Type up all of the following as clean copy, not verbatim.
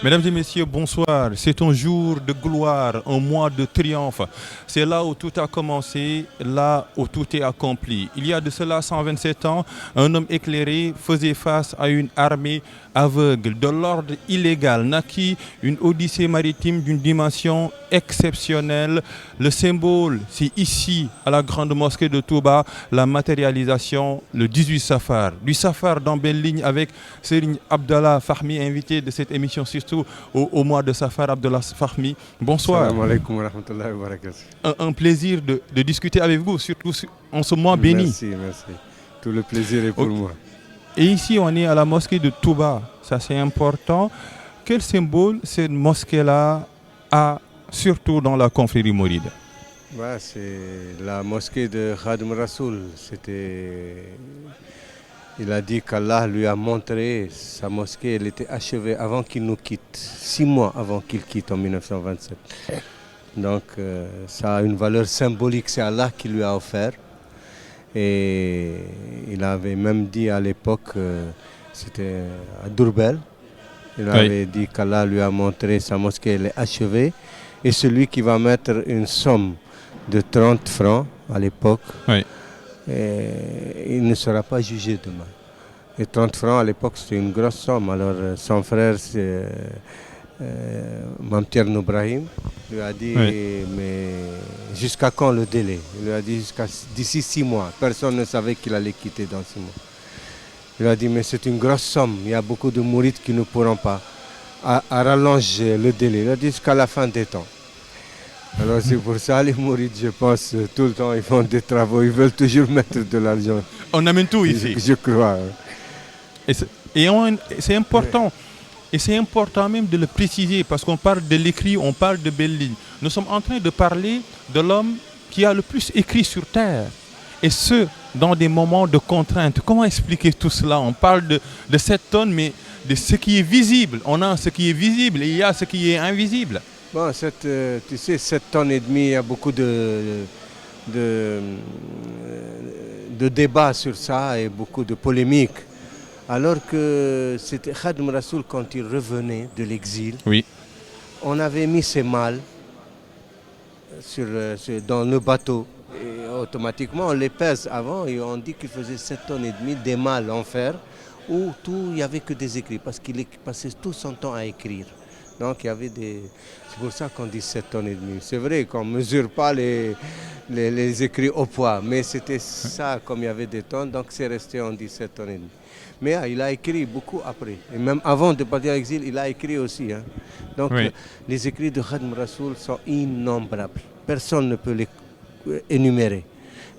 Mesdames et messieurs, bonsoir. C'est un jour de gloire, un mois de triomphe. C'est là où tout a commencé, là où tout est accompli. Il y a de cela 127 ans, un homme éclairé faisait face à une armée aveugle. De l'ordre illégal naquit une odyssée maritime d'une dimension exceptionnelle. Le symbole, c'est ici, à la grande mosquée de Touba, la matérialisation, le 18 Safar. Du Safar dans belle ligne avec Serigne Abdallah Fahmi, invité de cette émission, surtout au mois de Safar. Abdallah Fahmi, bonsoir. Salam alaikum wa rahmatullahi wa barakatuh. Un plaisir de discuter avec vous, surtout en ce mois béni. Merci, merci. Tout le plaisir est pour moi. Et ici, on est à la mosquée de Touba. Ça, c'est important. Quel symbole cette mosquée-là a, surtout dans la confrérie mouride? C'est la mosquée de Khadim Rasoul. Il a dit qu'Allah lui a montré sa mosquée. Elle était achevée avant qu'il nous quitte, 6 mois avant qu'il quitte en 1927. Donc ça a une valeur symbolique, c'est Allah qui lui a offert. Et il avait même dit à l'époque, c'était à Dourbel, il avait dit qu'Allah lui a montré sa mosquée, elle est achevée. Et celui qui va mettre une somme de 30 francs à l'époque, il ne sera pas jugé demain. Et 30 francs à l'époque, c'était une grosse somme. Alors son frère, Mamtier Ibrahim, lui a dit, mais jusqu'à quand le délai? Il lui a dit d'ici 6 mois. Personne ne savait qu'il allait quitter dans 6 mois. Il lui a dit, mais c'est une grosse somme. Il y a beaucoup de mourides qui ne pourront pas à rallonger le délai. Il a dit jusqu'à la fin des temps. Alors c'est pour ça les mourides, je pense, tout le temps, ils font des travaux. Ils veulent toujours mettre de l'argent. On amène tout ici. Je crois. Et c'est important. Et c'est important même de le préciser parce qu'on parle de l'écrit, on parle de belles lignes. Nous sommes en train de parler de l'homme qui a le plus écrit sur terre. Et ce, dans des moments de contrainte. Comment expliquer tout cela? On parle de 7 tonnes, mais de ce qui est visible. On a ce qui est visible et il y a ce qui est invisible. Bon, tu sais, 7 tonnes et demie, il y a beaucoup de débats sur ça et beaucoup de polémiques. Alors que c'était Khadim Rasoul, quand il revenait de l'exil, on avait mis ses malles dans le bateau. Et automatiquement, on les pèse avant et on dit qu'il faisait 7 tonnes et demie des malles en fer où il n'y avait que des écrits parce qu'il passait tout son temps à écrire. Donc il y avait c'est pour ça qu'on dit 7 tonnes et demie. C'est vrai qu'on ne mesure pas les écrits au poids, mais c'était ça, comme il y avait des tonnes, donc c'est resté, on dit 7 tonnes et demie. Mais il a écrit beaucoup après. Et même avant de partir à l'exil, il a écrit aussi. Donc les écrits de Khadim Rasoul sont innombrables. Personne ne peut les énumérer.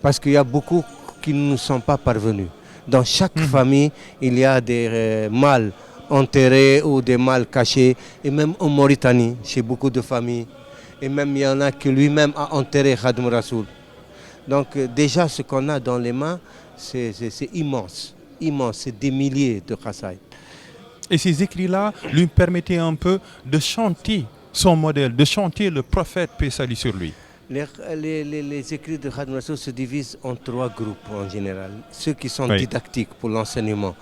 Parce qu'il y a beaucoup qui ne sont pas parvenus. Dans chaque famille, il y a des mâles enterrés ou des mâles cachés. Et même en Mauritanie, chez beaucoup de familles. Et même il y en a qui lui-même a enterré Khadim Rasoul. Donc déjà, ce qu'on a dans les mains, c'est immense. Immense, c'est des milliers de khasaïd. Et ces écrits-là lui permettaient un peu de chanter son modèle, de chanter le prophète, paix salut sur lui. Les écrits de Khadim Rasoul se divisent en 3 groupes en général. Ceux qui sont didactiques pour l'enseignement.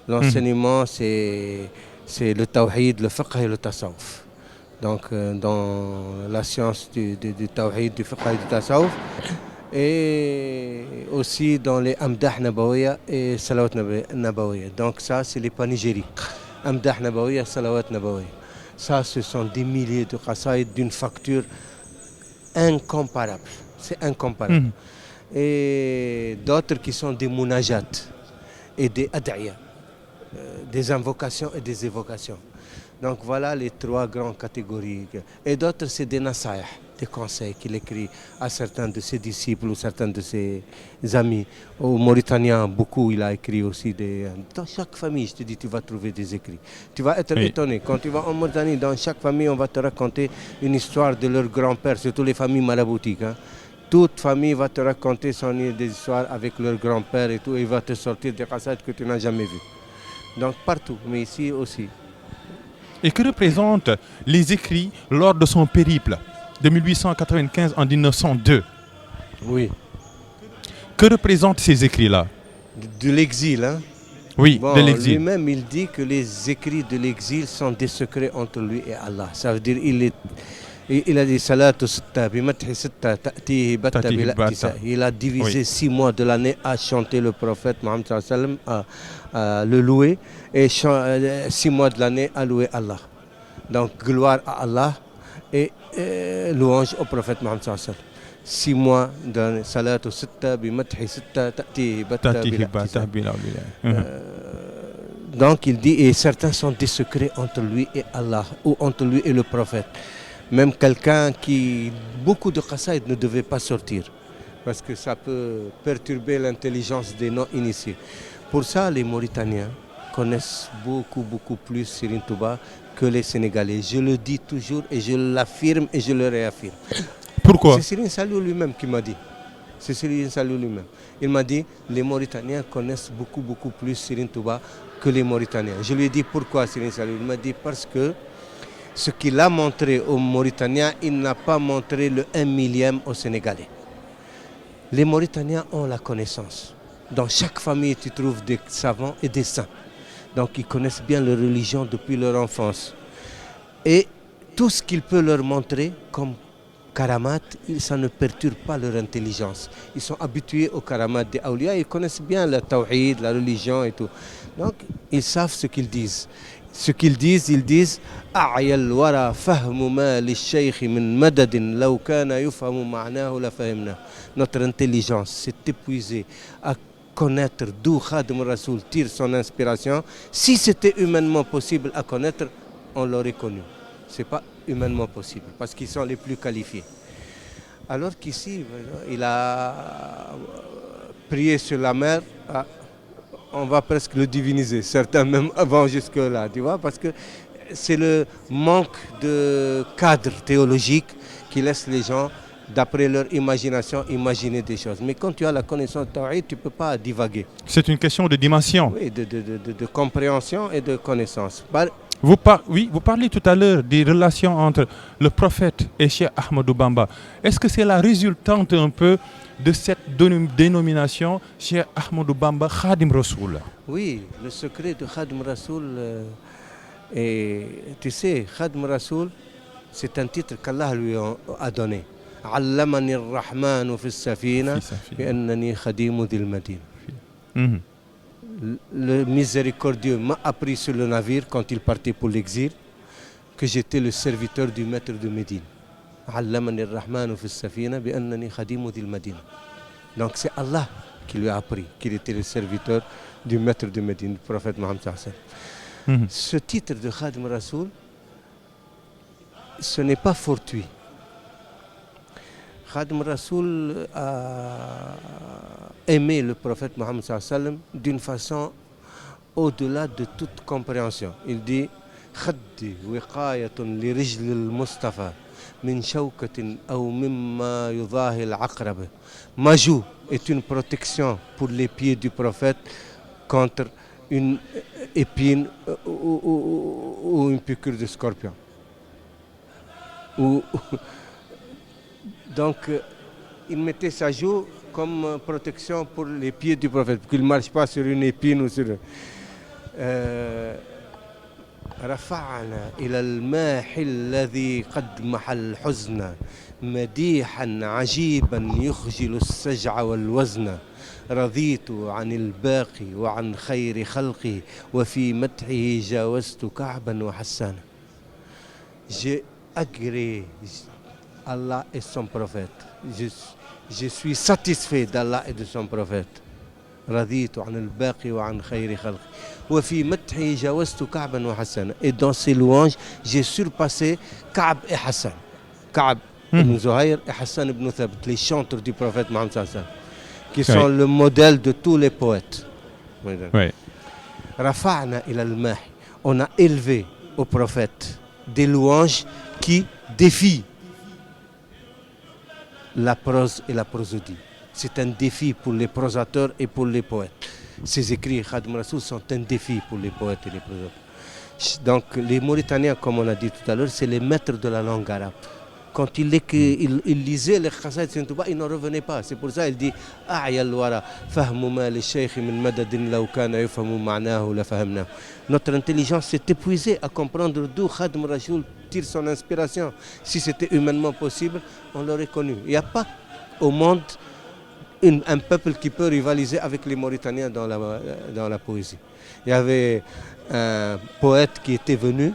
L'enseignement, c'est le tawhid, le fiqh et le tasawuf. Donc dans la science du tawhid, du fiqh et du tasawuf, et aussi dans les Amdah Nabawiya et Salawat Nabawiya. Donc ça, c'est les panégyriques. Amdah Nabawiya, Salawat Nabawiya. Ça, ce sont des milliers de qasaïd d'une facture incomparable. C'est incomparable. Et d'autres qui sont des munajat et des ad'iyah, des invocations et des évocations. Donc voilà les 3 grandes catégories. Et d'autres, c'est des nasayah, des conseils qu'il écrit à certains de ses disciples ou certains de ses amis. Aux Mauritaniens, beaucoup, il a écrit aussi. Dans chaque famille, je te dis, tu vas trouver des écrits. Tu vas être étonné. Quand tu vas en Mauritanie, dans chaque famille, on va te raconter une histoire de leur grand-père, surtout les familles maraboutiques. Toute famille va te raconter des histoires avec leur grand-père et tout. Et il va te sortir des passages que tu n'as jamais vus. Donc partout, mais ici aussi. Et que représentent les écrits lors de son périple de 1895 en 1902? Oui. Que représentent ces écrits-là? De l'exil, Oui, Bon, de l'exil. lui-même, il dit que les écrits de l'exil sont des secrets entre lui et Allah. Ça veut dire il a dit salatu sitta bimathi sitta ta'tihi batta Tatihi bil Bata. i'tisa. Il a Oui. divisé 6 mois de l'année à chanter le prophète Mohammed sallallahu alayhi wa sallam, à le louer, et 6 mois de l'année à louer Allah. Donc gloire à Allah et louange au prophète Mohammed sallallahu alayhi wa sallam. 6 mois de salatu sitta bimathi sitta ta'tihi batta bil Tatihi i'tisa. Bata bil awliya. Donc il dit, et certains sont des secrets entre lui et Allah, ou entre lui et le prophète. Même quelqu'un qui, beaucoup de qasaïd ne devait pas sortir, parce que ça peut perturber l'intelligence des non-initiés. Pour ça, les Mauritaniens connaissent beaucoup plus Serigne Touba que les Sénégalais. Je le dis toujours et je l'affirme et je le réaffirme. Pourquoi? C'est Serigne Saliou lui-même qui m'a dit. C'est Serigne Saliou lui-même. Il m'a dit, les Mauritaniens connaissent beaucoup plus Serigne Touba que les Mauritaniens. Je lui ai dit pourquoi Serigne Saliou. Il m'a dit parce que ce qu'il a montré aux Mauritaniens, il n'a pas montré le 1 millième aux Sénégalais. Les Mauritaniens ont la connaissance. Dans chaque famille, tu trouves des savants et des saints. Donc ils connaissent bien leur religion depuis leur enfance. Et tout ce qu'il peut leur montrer comme karamat, ça ne perturbe pas leur intelligence. Ils sont habitués aux karamat des awliya, ils connaissent bien le tawhid, la religion et tout. Donc ils savent ce qu'ils disent. Ce qu'ils disent, ils disent أعيا الورى فهم ما للشيخ من مدد لو كان يفهم معناه لفهمناه. Notre intelligence s'est épuisée à connaître d'où Khadim Rasoul tire son inspiration. Si c'était humainement possible à connaître, on l'aurait connu. Ce n'est pas humainement possible parce qu'ils sont les plus qualifiés. Alors qu'ici, il a prié sur la mer. On va presque le diviniser, certains même avant jusque-là, tu vois, parce que c'est le manque de cadre théologique qui laisse les gens, d'après leur imagination, imaginer des choses. Mais quand tu as la connaissance de Tawhid, tu ne peux pas divaguer. C'est une question de dimension. Oui, de compréhension et de connaissance. Vous parlez tout à l'heure des relations entre le prophète et Cheikh Ahmadou Bamba. Est-ce que c'est la résultante un peu de cette dénomination Cheikh Ahmadou Bamba Khadim Rassoul? Oui, le secret de Khadim Rassoul, et tu sais, Khadim Rassoul, c'est un titre qu'Allah lui a donné. Allamani ar-Rahman fi as-Safina bi annani khadim dhil Madina. Le miséricordieux m'a appris sur le navire quand il partait pour l'exil que j'étais le serviteur du maître de Médine. Allamani ar-Rahman fi as-Safina bi annani khadim dhil Madina. Donc c'est Allah qui lui a appris qu'il était le serviteur du maître de Médine, du prophète Mohammed sallallahu alayhi wa sallam. Ce titre de Khadim Rassoul, ce n'est pas fortuit. Khadim Rassoul a aimé le prophète Mohammed sallallahu alayhi wa sallam d'une façon au-delà de toute compréhension. Il dit Khaddi wiqayatun li rijl al-Mustafa min shawkatin aw mimma yudahi al-aqrab. Ma joue est une protection pour les pieds du prophète contre une épine ou une piqûre de scorpion. Donc, il mettait sa joue comme protection pour les pieds du prophète, pour qu'il ne marche pas sur une épine ou sur... رفعنا إلى الماح الذي قد محى الحزن مديحا عجيبا يخجل السجع والوزن رضيت عن الباقي وعن خير خلقه وفي مدحه جاوزت كعبا وحسانا. J'ai agréé Allah et son prophète. Je suis satisfait d'Allah et de son prophète. رضيت عن الباقي وعن خير خلقه وفي مدحه جاوزت كعبا وحسانا. Et dans ces louanges, j'ai surpassé Ka'b et Hassan. Ka'b ibn Zuhayr et Hassan ibn Thabit, les chanteurs du prophète Mohammed sallallahu alayhi wa sallam, qui sont le modèle de tous les poètes. Rafa'na ila al-mahi. On a élevé au prophète des louanges qui défient la prose et la prosodie. C'est un défi pour les prosateurs et pour les poètes. Ces écrits Khadim Rassoul sont un défi pour les poètes et les prosateurs. Donc les Mauritaniens, comme on a dit tout à l'heure, c'est les maîtres de la langue arabe. Quand il lisait les Khasaïd Serigne Touba, il n'en revenait pas. C'est pour ça qu'il dit أعيا الورى فهم ما للشيخ من مدد لو كان يفهم معناه لفهمناه. Notre intelligence s'est épuisée à comprendre d'où Khadim Rassoul tire son inspiration. Si c'était humainement possible, on l'aurait connu. Il n'y a pas au monde un peuple qui peut rivaliser avec les Mauritaniens dans la poésie. Il y avait un poète qui était venu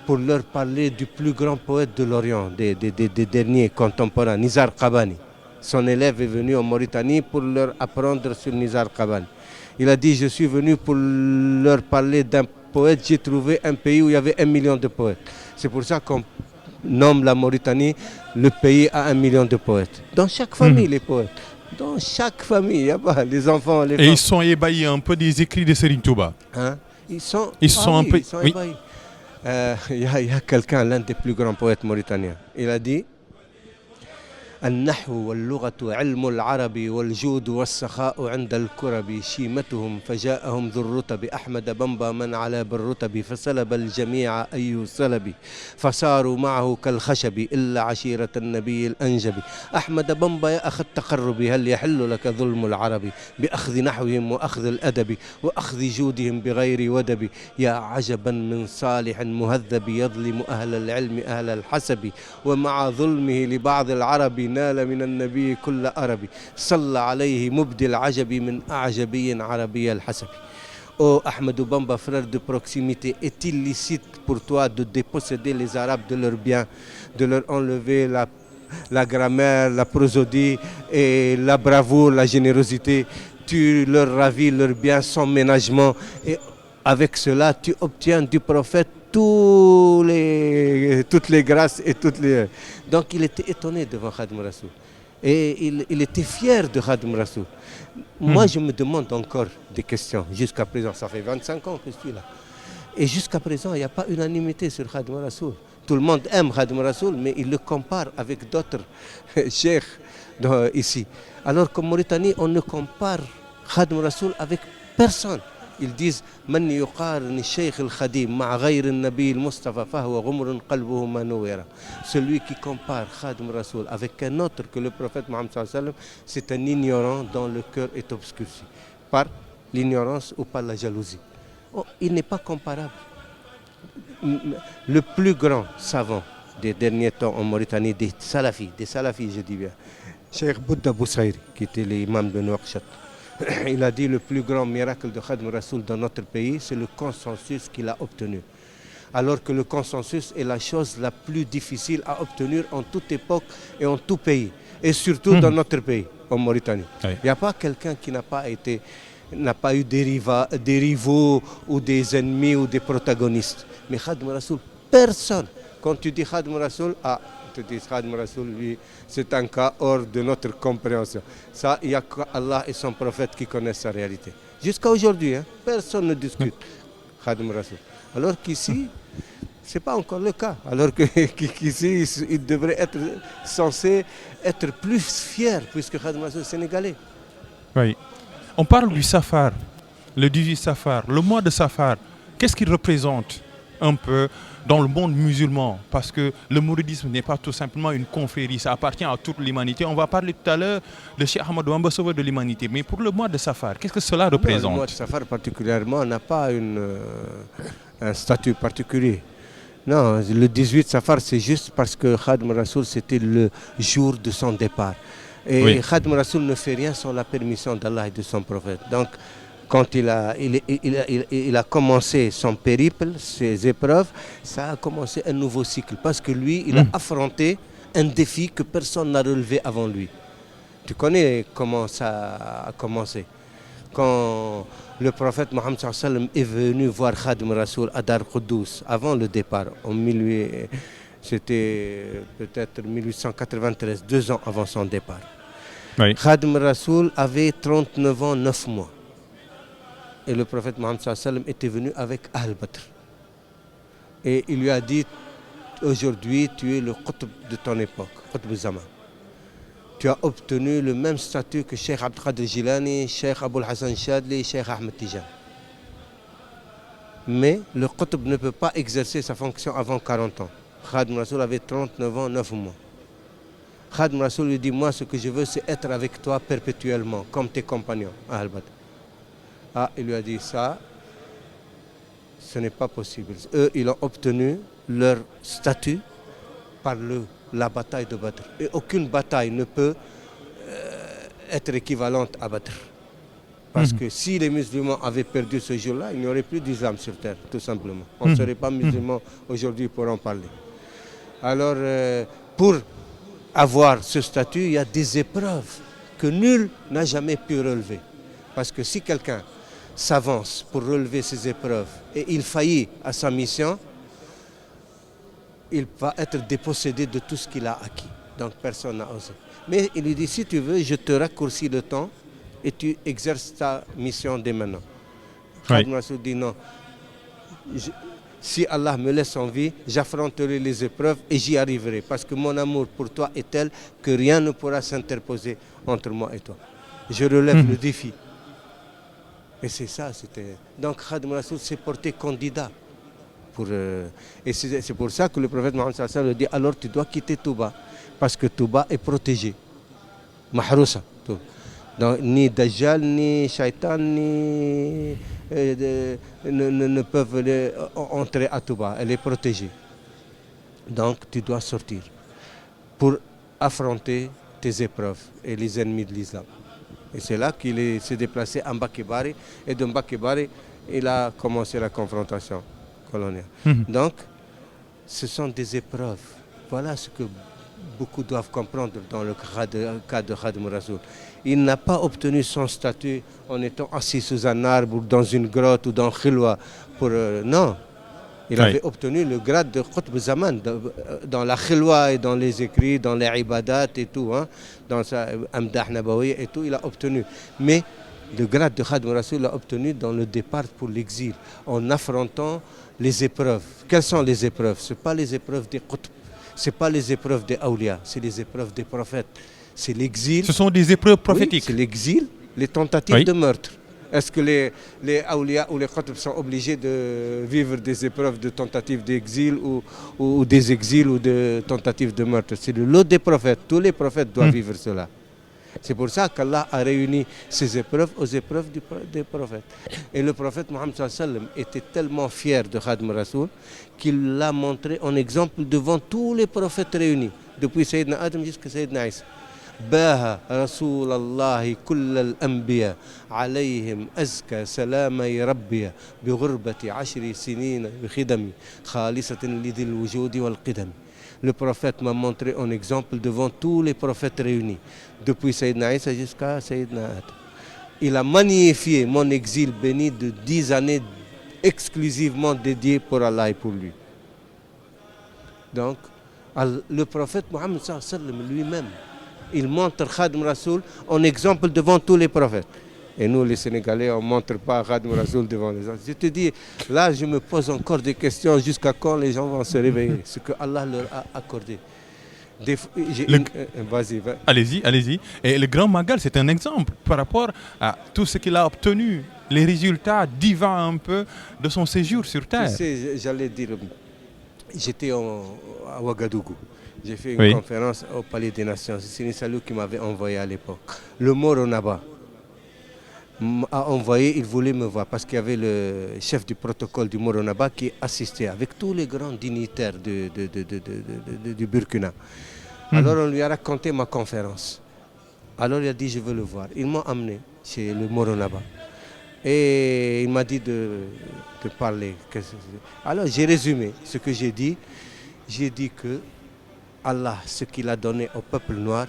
pour leur parler du plus grand poète de l'Orient, des derniers contemporains, Nizar Qabani. Son élève est venu en Mauritanie pour leur apprendre sur Nizar Qabani. Il a dit, je suis venu pour leur parler d'un poète, j'ai trouvé un pays où il y avait 1 million de poètes. C'est pour ça qu'on nomme la Mauritanie le pays à 1 million de poètes. Dans chaque famille, les poètes. Dans chaque famille, il y a pas les enfants, les femmes. Et ils sont ébahis un peu des écrits de Serigne Touba. Hein? Ils sont ébahis. Il y a quelqu'un, l'un des plus grands poètes mauritaniens. Il a dit النحو واللغة علم العرب والجود والسخاء عند الكرب شيمتهم فجاءهم ذو الرتب أحمد بمبا من على بالرتب فسلب الجميع أي سلب فصاروا معه كالخشب إلا عشيرة النبي الأنجب أحمد بمبا يا أخ التقرب هل يحل لك ظلم العرب بأخذ نحوهم وأخذ الأدب وأخذ جودهم بغير ودب يا عجبا من صالح مهذب يظلم أهل العلم أهل الحسب ومع ظلمه لبعض العرب نال من النبي كل عربي صلى عليه مبدي العجب من أعجبي عربي الحسب. Oh Ahmed Bamba, frère de proximité, est-il licite pour toi de déposséder les Arabes de leurs biens, de leur enlever la grammaire, la prosodie et la bravoure, la générosité? Tu leur ravis leurs biens sans ménagement et avec cela tu obtiens du prophète toutes les grâces et toutes les... Donc il était étonné devant Khadim Rassoul. Et il était fier de Khadim Rassoul. Moi, je me demande encore des questions. Jusqu'à présent, ça fait 25 ans que je suis là. Et jusqu'à présent, il n'y a pas unanimité sur Khadim Rassoul. Tout le monde aime Khadim Rassoul, mais il le compare avec d'autres cheikhs ici. Alors qu'en Mauritanie, on ne compare Khadim Rassoul avec personne. Ils disent من يقارن الشيخ الخديم مع غير النبي المصطفى فهو غمر قلبه ما نوّر. Celui qui compare Khadim Rassoul avec un autre que le prophète Mohammed sallallahu alayhi wa sallam, c'est un ignorant dont le cœur est obscurci par l'ignorance ou par la jalousie. Oh, il n'est pas comparable. Le plus grand savant des derniers temps en Mauritanie, des salafis je dis bien, Cheikh Bouddha Boussaïri, qui était l'imam de Nouakchott. Il a dit le plus grand miracle de Khadim Rassoul dans notre pays, c'est le consensus qu'il a obtenu. Alors que le consensus est la chose la plus difficile à obtenir en toute époque et en tout pays. Et surtout dans notre pays, en Mauritanie. Il n'y a pas quelqu'un qui n'a pas eu des rivaux ou des ennemis ou des protagonistes. Mais Khadim Rassoul, personne. Quand tu dis Khadim Rassoul, te disent Khadim Rassoul, lui, c'est un cas hors de notre compréhension. Ça, il n'y a qu'Allah et son prophète qui connaissent sa réalité. Jusqu'à aujourd'hui, personne ne discute Khadim Rassoul. Alors qu'ici, ce n'est pas encore le cas. Alors qu'ici, il devrait être censé être plus fier, puisque Khadim Rassoul est sénégalais. Oui. On parle du Safar, le 18 Safar, le mois de Safar. Qu'est-ce qu'il représente un peu dans le monde musulman, parce que le mouridisme n'est pas tout simplement une confrérie, ça appartient à toute l'humanité. On va parler tout à l'heure de Cheikh Ahmadou Bamba, sauveur de l'humanité. Mais pour le mois de Safar, qu'est-ce que cela représente? Le mois de Safar particulièrement n'a pas un statut particulier. Non, le 18 Safar, c'est juste parce que Khadim Rassoul, c'était le jour de son départ. Et Khadim Rassoul ne fait rien sans la permission d'Allah et de son prophète. Donc, quand il a commencé son périple, ses épreuves, ça a commencé un nouveau cycle. Parce que lui, il a affronté un défi que personne n'a relevé avant lui. Tu connais comment ça a commencé. Quand le prophète Mohammed sallallahu alayhi wa sallam est venu voir Khadim Rassoul à Dar Quddous, avant le départ, c'était peut-être 1893, 2 ans avant son départ. Oui. Khadim Rassoul avait 39 ans, 9 mois. Et le prophète Mohammed sallallahu alayhi wa sallam était venu avec Ahl Badr. Et il lui a dit, aujourd'hui tu es le Qutb de ton époque, Qutb Zaman. Tu as obtenu le même statut que Cheikh Abdel Qadir Jilani, Cheikh Aboul Hassan Chadli, Cheikh Ahmed Tijan. Mais le Qutb ne peut pas exercer sa fonction avant 40 ans. Khadim Rassoul avait 39 ans, 9 mois. Khadim Rasoul lui dit, moi ce que je veux c'est être avec toi perpétuellement, comme tes compagnons à Al-Badr. Ah, il lui a dit ça, ce n'est pas possible. Eux, ils ont obtenu leur statut par la bataille de Badr. Et aucune bataille ne peut être équivalente à Badr. Parce que si les musulmans avaient perdu ce jour-là, il n'y aurait plus d'islam sur terre, tout simplement. On ne serait pas musulmans aujourd'hui pour en parler. Alors, pour avoir ce statut, il y a des épreuves que nul n'a jamais pu relever. Parce que si quelqu'un s'avance pour relever ces épreuves et il faillit à sa mission, il va être dépossédé de tout ce qu'il a acquis. Donc personne n'a osé. Mais il lui dit, si tu veux, je te raccourcis le temps et tu exerces ta mission dès maintenant. Khadim Rasoul dit non. Si Allah me laisse en vie, j'affronterai les épreuves et j'y arriverai. Parce que mon amour pour toi est tel que rien ne pourra s'interposer entre moi et toi. Je relève le défi. Et c'est ça, c'était... Donc Khadim Rasoul s'est porté candidat. Et c'est pour ça que le prophète Mohammed sallallahu alayhi wa sallam dit, alors tu dois quitter Touba. Parce que Touba est protégé. Mahrousa. Donc, ni Dajjal, ni Shaitan, ni ne peuvent entrer à Touba. Elle est protégée. Donc tu dois sortir pour affronter tes épreuves et les ennemis de l'islam. Et c'est là qu'il s'est déplacé à Mbacké Bari. Et de Mbacké Bari, il a commencé la confrontation coloniale. Donc, ce sont des épreuves. Voilà ce que beaucoup doivent comprendre dans le cas de Khadim Rasoul. Il n'a pas obtenu son statut en étant assis sous un arbre ou dans une grotte ou dans Khilwa. Non, il avait obtenu le grade de Qutb Zaman dans la Khilwa et dans les écrits, dans les ibadat et tout, dans sa Amdah Nabawi et tout, il a obtenu. Mais le grade de Khadim Rasoul l'a obtenu dans le départ pour l'exil, en affrontant les épreuves. Quelles sont les épreuves? Ce n'est pas les épreuves des Qutb. Ce n'est pas les épreuves des Awliya, c'est les épreuves des prophètes. C'est l'exil. Ce sont des épreuves prophétiques. Oui, c'est l'exil, les tentatives de meurtre. Est-ce que les Awliya ou les Qutb sont obligés de vivre des épreuves de tentatives d'exil ou des exils ou de tentatives de meurtre? C'est le lot des prophètes. Tous les prophètes doivent vivre cela. C'est pour ça qu'Allah a réuni ces épreuves aux épreuves des prophètes. Et le prophète Mohammed sallallahu alayhi wa sallam était tellement fier de Khadim Rasoul qu'il l'a montré en exemple devant tous les prophètes réunis, depuis Sayyidina Adam jusqu'à Sayyidina Isa. باها رسول الله كل الأنبياء عليهم أزكى سلامي ربي بغربة 10 سنين بخدمي خالصة لذي الوجود والقدم. Le prophète m'a montré un exemple devant tous les prophètes réunis, depuis Sayyidina Isa jusqu'à Sayyidina Adam. Il a magnifié mon exil béni de 10 années exclusivement dédiées pour Allah et pour lui. Donc, le prophète Mohammed sallallahu alayhi wa sallam lui-même, il montre Khadim Rasoul en exemple devant tous les prophètes. Et nous, les Sénégalais, on ne montre pas Khadim Rasoul devant les autres. Je te dis, là, je me pose encore des questions jusqu'à quand les gens vont se réveiller, ce que Allah leur a accordé. Vas-y. Allez-y, allez-y. Et le grand Magal, c'est un exemple par rapport à tout ce qu'il a obtenu, les résultats divins un peu de son séjour sur Terre. Tu sais, j'allais dire, j'étais à Ouagadougou. J'ai fait une conférence au Palais des Nations. C'est Sini Salou qui m'avait envoyé à l'époque. Le Moro Naba m'a envoyé, il voulait me voir parce qu'il y avait le chef du protocole du Moro Naba qui assistait avec tous les grands dignitaires du Burkina. Alors on lui a raconté ma conférence. Alors il a dit je veux le voir. Ils m'ont amené chez le Moro Naba. Et il m'a dit de parler. Alors j'ai résumé ce que j'ai dit. J'ai dit que Allah, ce qu'il a donné au peuple noir,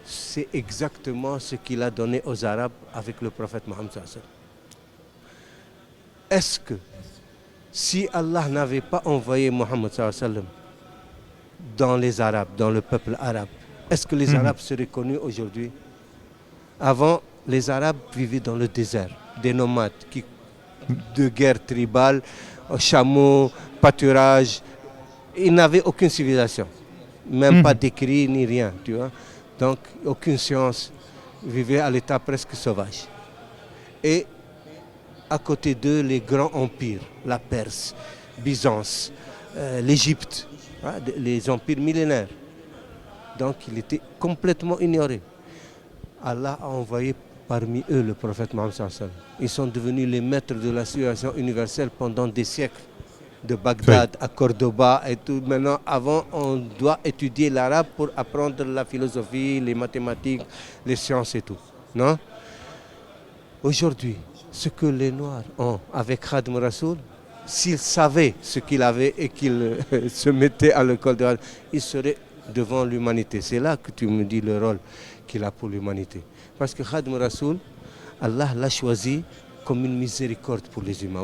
c'est exactement ce qu'il a donné aux Arabes avec le prophète Mohammed sallallahu alayhi wa sallam. Est-ce que si Allah n'avait pas envoyé Mohammed sallallahu alayhi wa sallam dans les Arabes, dans le peuple arabe, est-ce que les Arabes seraient connus aujourd'hui? Avant, les Arabes vivaient dans le désert, des nomades de guerre tribale, chameaux, pâturage. Ils n'avaient aucune civilisation. Même pas d'écrit ni rien, tu vois. Donc, aucune science, vivait à l'état presque sauvage. Et à côté d'eux, les grands empires, la Perse, Byzance, l'Égypte, les empires millénaires. Donc il était complètement ignoré. Allah a envoyé parmi eux le prophète Mohammed sallallahu alayhi wa sallam. Ils sont devenus les maîtres de la civilisation universelle pendant des siècles. De Bagdad à Cordoba et tout. Maintenant, avant, on doit étudier l'arabe pour apprendre la philosophie, les mathématiques, les sciences et tout. Non? Aujourd'hui, ce que les Noirs ont avec Khadim Rassoul, s'ils savaient ce qu'il avait et qu'ils se mettaient à l'école de Khadim, ils seraient devant l'humanité. C'est là que tu me dis le rôle qu'il a pour l'humanité. Parce que Khadim Rassoul, Allah l'a choisi comme une miséricorde pour les humains.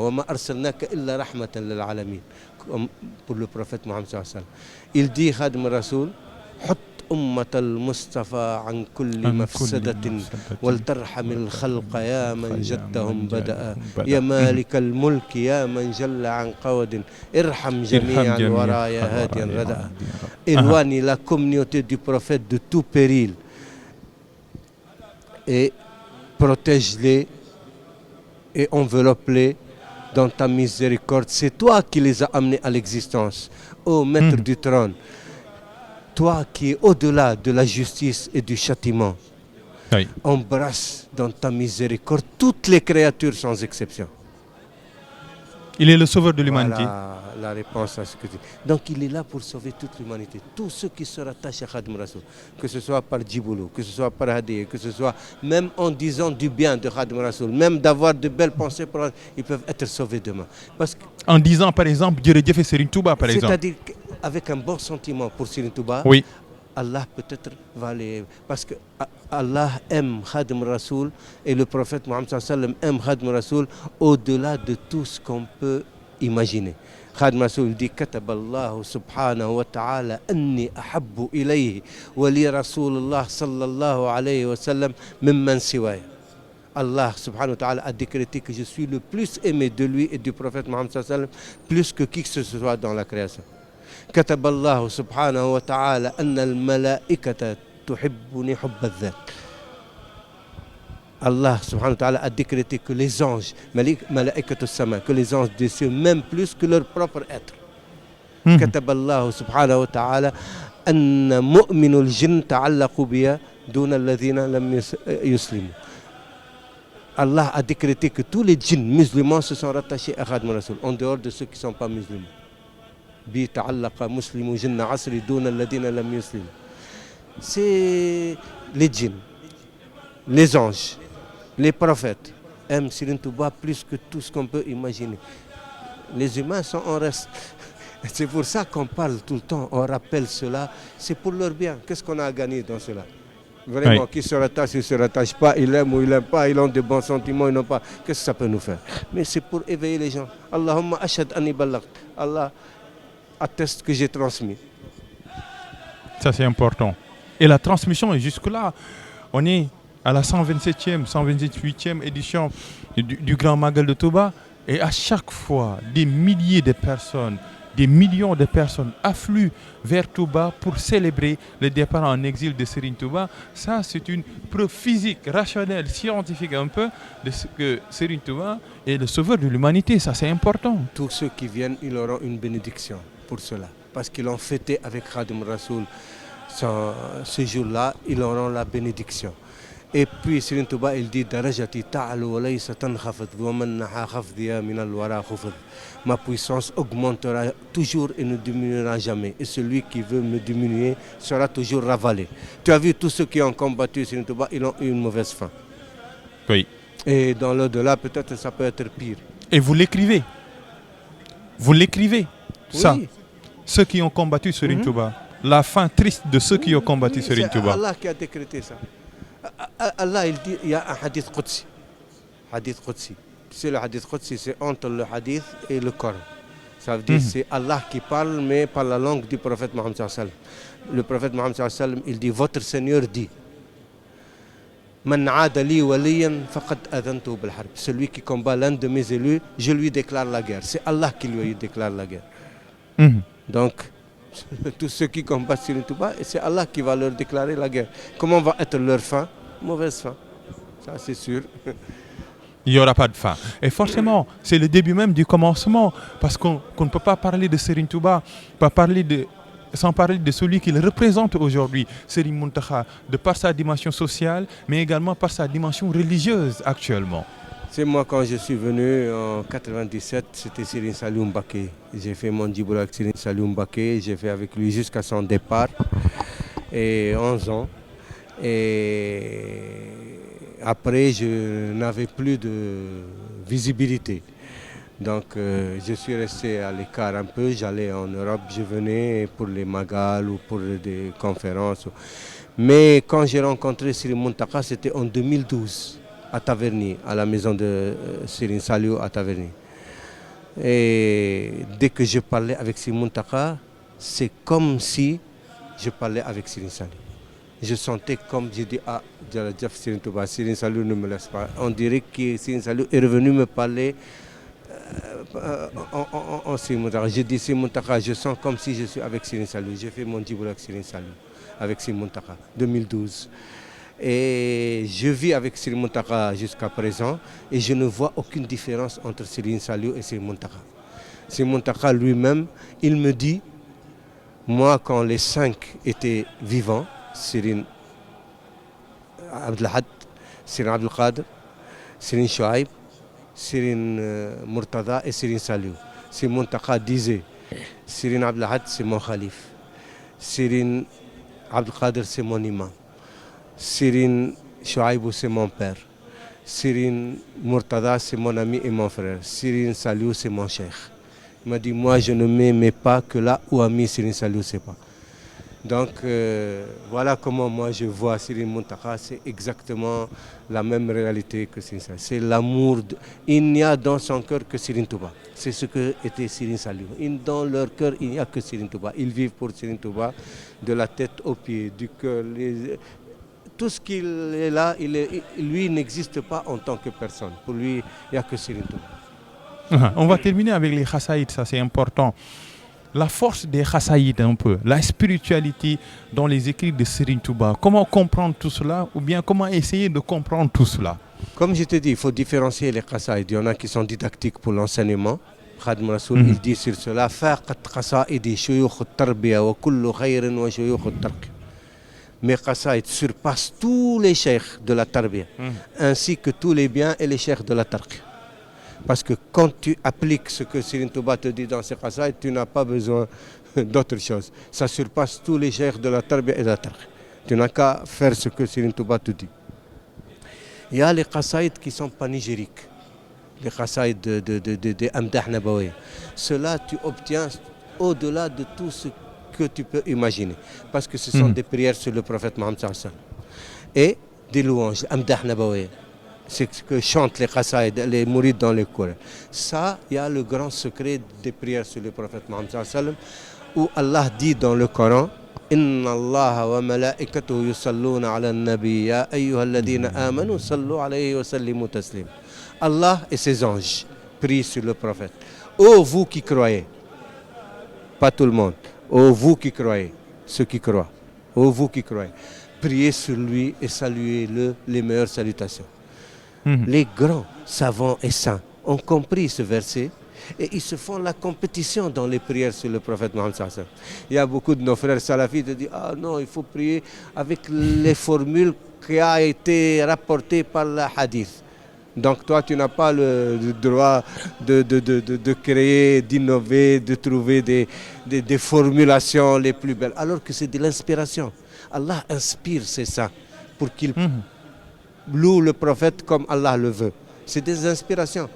Pour le prophète Mohammed sallallahu alayhi wa sallam. Il dit Khadim Rassoul, أمة المصطفى عن كل مفسدة ولترحم الخلق يا من جدهم بدأ يا مالك الملك يا من جل عن قود ارحم جميع الورى يا هادي ردأ. Éloigne la communauté du prophète de tout péril et protège-les et enveloppe-les dans ta miséricorde. C'est toi qui les as amenés à l'existence, ô maître du trône. Toi qui es au-delà de la justice et du châtiment, oui. Embrasse dans ta miséricorde toutes les créatures sans exception. Il est le sauveur de l'humanité. Voilà la réponse à ce que tu dis. Donc il est là pour sauver toute l'humanité. Tous ceux qui se rattachent à Khadim Rassoul, que ce soit par Djiboulou, que ce soit par Hadiye, que ce soit même en disant du bien de Khadim Rassoul, même d'avoir de belles pensées, ils peuvent être sauvés demain. Parce que, en disant par exemple, Djeredjef et Serigne Touba par exemple. C'est-à-dire avec un bon sentiment pour Serigne Touba, oui. Allah peut-être va les... Parce que Allah aime Khadim Rassoul et le prophète Mohammed sallallahu alayhi wa sallam aime Khadim Rassoul au-delà de tout ce qu'on peut imaginer. Khadim Rassoul dit كتب الله سبحانه وتعالى أني أحب إليه ولي رسول الله صلى الله عليه وسلم ممن سواي. Allah subhanahu wa ta'ala a décrété que je suis le plus aimé de lui et du prophète Mohammed sallallahu alayhi wa sallam plus que qui que ce soit dans la création. كتب الله سبحانه وتعالى أن الملائكة تحبني حب الذات. Allah subhanahu wa ta'ala a décrété que les anges, que les anges des cieux m'aiment plus que leur propre être. كتب الله سبحانه وتعالى أن مؤمن الجن تعلقوا بي دون الذين لم يسلموا. Allah a décrété que tous les djinns musulmans se sont rattachés à Khadim Rassoul, en dehors de ceux qui ne sont pas musulmans. Bi ta'allaqa muslimu jinna asri duna alladhina lam yuslimu. C'est les djinns, les anges, les prophètes aiment Serigne Touba plus que tout ce qu'on peut imaginer. Les humains sont en reste. C'est pour ça qu'on parle tout le temps, on rappelle cela, c'est pour leur bien. Qu'est-ce qu'on a à gagner dans cela? Vraiment, oui. Qui se rattache, ils ne se rattachent pas, ils aiment ou ils n'aiment pas, ils ont de bons sentiments, ils n'ont pas. Qu'est-ce que ça peut nous faire? Mais c'est pour éveiller les gens. Allahumma ashhad anni ballaght. Allah atteste que j'ai transmis. Ça c'est important. Et la transmission est jusque-là. On est à la 127e, 128e édition du Grand Magal de Touba. Et à chaque fois, des milliers de personnes, des millions de personnes affluent vers Touba pour célébrer le départ en exil de Serigne Touba. Ça, c'est une preuve physique, rationnelle, scientifique un peu de ce que Serigne Touba est le sauveur de l'humanité. Ça, c'est important. Tous ceux qui viennent, ils auront une bénédiction pour cela. Parce qu'ils l'ont fêté avec Khadim Rassoul ce jour-là, ils auront la bénédiction. Et puis Serigne Touba, il dit Darajati ta'alu wa laysa tankhafid wa man naha khafdiya min al-wara khufid. Ma puissance augmentera toujours et ne diminuera jamais. Et celui qui veut me diminuer sera toujours ravalé. Tu as vu tous ceux qui ont combattu Serigne Touba, ils ont eu une mauvaise fin. Oui. Et dans l'au-delà, peut-être ça peut être pire. Et vous l'écrivez. Vous l'écrivez. Oui. Ça. Ceux qui ont combattu Serigne Touba. La fin triste de ceux qui ont combattu Serigne Touba. C'est Allah qui a décrété ça. Allah, il dit, il y a un hadith Qudsi. Hadith Qudsi. C'est le hadith Qudsi, c'est entre le hadith et le Coran. Ça veut dire c'est Allah qui parle, mais par la langue du prophète Mohammed sallallahu alayhi wa sallam. Le prophète Mohammed sallallahu alayhi wa sallam, il dit, votre Seigneur dit, Man aada li waliyan faqad adantu bil harb. Celui qui combat l'un de mes élus, je lui déclare la guerre. C'est Allah qui lui déclare la guerre. Donc, tous ceux qui combattent Serigne Touba, c'est Allah qui va leur déclarer la guerre. Comment va être leur fin? Mauvaise fin. Ça, c'est sûr. Il n'y aura pas de fin. Et forcément, c'est le début même du commencement. Parce qu'on ne peut pas parler de Serigne Touba, pas parler de sans parler de celui qu'il représente aujourd'hui, Serigne Mountakha, de par sa dimension sociale, mais également par sa dimension religieuse actuellement. C'est moi, quand je suis venu en 97, c'était Serigne Saliou Mbacké. J'ai fait mon djiboula avec Serigne Saliou Mbacké, j'ai fait avec lui jusqu'à son départ, et 11 ans. Et après, je n'avais plus de visibilité. Donc je suis resté à l'écart un peu, j'allais en Europe, je venais pour les Magal ou pour des conférences. Mais quand j'ai rencontré Serigne Mountakha, c'était en 2012. À Taverny, à la maison de Serigne Saliou à Taverny. Et dès que je parlais avec Serigne Mountakha, c'est comme si je parlais avec Serigne Saliou. Je sentais comme, je dis, ah, Serigne Touba, Serigne Saliou ne me laisse pas. On dirait que Serigne Saliou est revenu me parler en Serigne Mountakha. Je dis, Serigne Mountakha, je sens comme si je suis avec Serigne Saliou. J'ai fait mon djiboula avec Serigne Saliou, avec Serigne Mountakha, 2012. Et je vis avec Serigne Mountakha jusqu'à présent et je ne vois aucune différence entre Serigne Saliou et Serigne Mountakha. Serigne Mountakha lui-même, il me dit, moi quand les 5 étaient vivants, Serigne Abdel Had, Serigne Abdel Qadir, Serigne Chouaib, Serigne Murtada et Serigne Saliou. Serigne Mountakha disait, Serigne Abdel Had c'est mon khalife, Serigne Abdel Qadir c'est mon imam, Serigne Chouaïbou, c'est mon père. Serigne Murtada, c'est mon ami et mon frère. Serigne Saliou, c'est mon cheikh. Il m'a dit, moi, je ne m'aimais pas que là où a mis Serigne Saliou, c'est pas. Donc, voilà comment moi je vois Serigne Mountakha. C'est exactement la même réalité que Serigne Saliou. C'est l'amour. Il n'y a dans son cœur que Serigne Touba. C'est ce que était Serigne Saliou. Dans leur cœur, il n'y a que Serigne Touba. Ils vivent pour Serigne Touba, de la tête aux pieds, du cœur. Tout ce qu'il est là, lui n'existe pas en tant que personne. Pour lui, il n'y a que Serigne Touba. On va terminer avec les Khassaïd, ça c'est important. La force des Khassaïd un peu, la spiritualité dans les écrits de Serigne Touba. Comment comprendre tout cela ou bien comment essayer de comprendre tout cela? Comme je te dis, il faut différencier les Khassaïd. Il y en a qui sont didactiques pour l'enseignement. Khadim Rassoul, il dit sur cela, Faqat Khassaïdi shuyukh at-tarbiya wa kullu khayrin wa shuyukh at-tarq. Mes Khassaïd surpassent tous les cheikhs de la tarbiya, ainsi que tous les biens et les cheikhs de la tarq. Parce que quand tu appliques ce que Serigne Touba te dit dans ses Khassaïd, tu n'as pas besoin d'autre chose. Ça surpasse tous les cheikhs de la tarbiya et de la tarq. Tu n'as qu'à faire ce que Serigne Touba te dit. Il y a les Khassaïd qui sont panégyriques, les Khassaïd de Amdah Nabawi. Cela, tu obtiens au-delà de tout ce que tu peux imaginer, parce que ce sont des prières sur le prophète Mohammed sallallahu alayhi wa sallam et des louanges, Amdah Nabawi, c'est ce que chantent les Khassaïd, les mourides dans les cours. Ça, il y a le grand secret des prières sur le prophète Mohammed sallallahu alayhi wa sallam, où Allah dit dans le Coran, Inna Allah wa malaikatahu yusalluna ala an-nabi ya ayyuhalladhina amanu sallu alayhi wa sallimu taslim. Allah et ses anges prient sur le prophète. Ô vous qui croyez, pas tout le monde. Ô vous qui croyez, ceux qui croient, ô vous qui croyez, priez sur lui et saluez-le les meilleures salutations. Les grands savants et saints ont compris ce verset et ils se font la compétition dans les prières sur le prophète Mohammed sallallahu alayhi wa sallam. Il y a beaucoup de nos frères salafistes qui disent ah non, il faut prier avec les formules qui ont été rapportées par la hadith. Donc toi, tu n'as pas le droit de créer, d'innover, de trouver des formulations les plus belles, alors que c'est de l'inspiration. Allah inspire ces saints pour qu'ils louent le prophète comme Allah le veut. C'est des inspirations.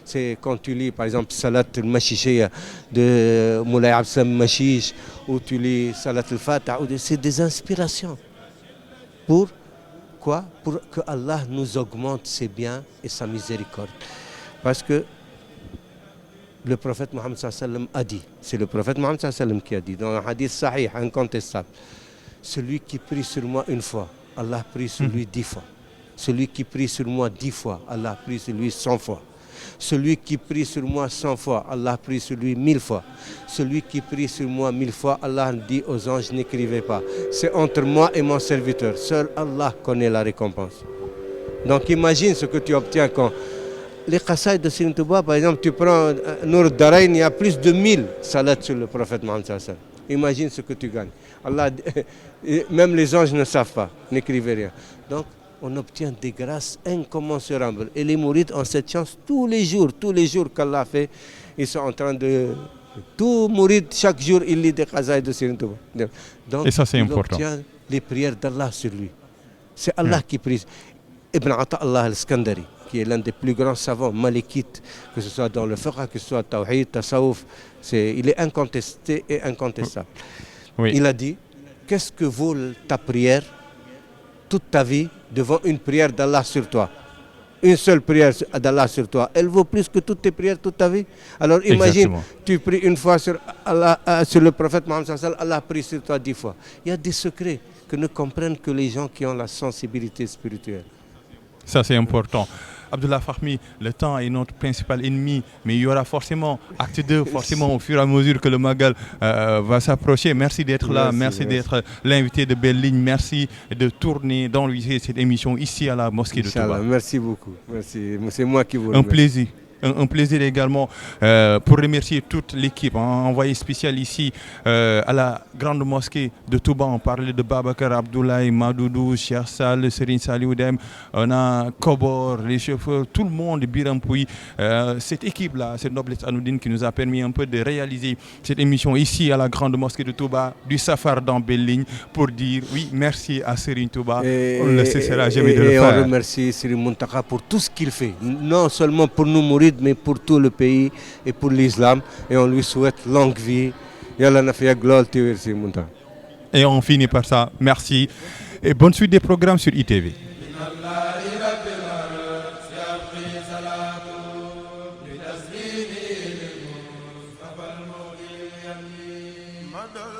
C'est quand tu lis par exemple Salat al-Mashichiyya de Moulay Absam Mashish, ou tu lis Salat al-Fatah, c'est des inspirations. Pour quoi? Pour que Allah nous augmente ses biens et sa miséricorde. Parce que le prophète Mohammed sallallahu alayhi wa sallam a dit, c'est le prophète Mohammed sallallahu alayhi wa sallam qui a dit, dans un hadith sahih, incontestable, celui qui prie sur moi une fois, Allah prie sur lui 10 fois. Celui qui prie sur moi 10 fois, Allah prie sur lui 100 fois. Celui qui prie sur moi 100 fois, Allah prie sur lui 1000 fois. Celui qui prie sur moi 1000 fois, Allah dit aux anges, n'écrivez pas. C'est entre moi et mon serviteur. Seul Allah connaît la récompense. Donc imagine ce que tu obtiens quand les Khassaïd de Serigne Touba, par exemple, tu prends Nour Darain, il y a plus de 1000 salats sur le prophète Mohammed sallallahu alayhi wa sallam. imagine ce que tu gagnes. Allah, même les anges ne savent pas, n'écrivez rien. Donc, on obtient des grâces incommensurables. Et les mourides ont cette chance tous les jours qu'Allah fait, ils sont en train de... Tout mouride, chaque jour, il lit des qazaïs de Serigne Touba. Donc, et ça, c'est il important. obtient les prières d'Allah sur lui. C'est Allah qui prie. Ibn Ata Allah al-Skandari, qui est l'un des plus grands savants malikites, que ce soit dans le fiqh, que ce soit tawhid, tasawuf, il est incontesté et incontestable. Oui. Il a dit, qu'est-ce que vaut ta prière toute ta vie devant une prière d'Allah sur toi? Une seule prière d'Allah sur toi, elle vaut plus que toutes tes prières toute ta vie. Alors imagine, exactement, tu pries une fois sur, Allah, sur le prophète Mohammed sallallahu alayhi wa sallam, Allah prie sur toi 10 fois. Il y a des secrets que ne comprennent que les gens qui ont la sensibilité spirituelle. Ça, c'est important. Abdullah Fahmi, le temps est notre principal ennemi, mais il y aura forcément acte 2, forcément au fur et à mesure que le Magal va s'approcher. Merci d'être là, merci d'être l'invité de Belle Ligne, merci de tourner dans cette émission ici à la mosquée de Touba. Merci beaucoup, merci. C'est moi qui vous remercie. Un plaisir. Un plaisir également pour remercier toute l'équipe, envoyé spécial ici à la grande mosquée de Touba. On parlait de Babakar Abdoulaye, Madoudou, Cheikh Sall, Serine Salioudem, on a Kobor, les chauffeurs, tout le monde, Birampoui. Cette équipe-là, cette noblesse anoudine qui nous a permis un peu de réaliser cette émission ici à la grande mosquée de Touba, du Safar dans Belle Ligne, pour dire oui, merci à Serine Touba. On ne cessera jamais de le faire. Et on remercie Serine Mountakha pour tout ce qu'il fait, non seulement pour nous mourir, mais pour tout le pays et pour l'islam. Et on lui souhaite longue vie. Et on finit par ça. Merci. Et bonne suite des programmes sur ITV.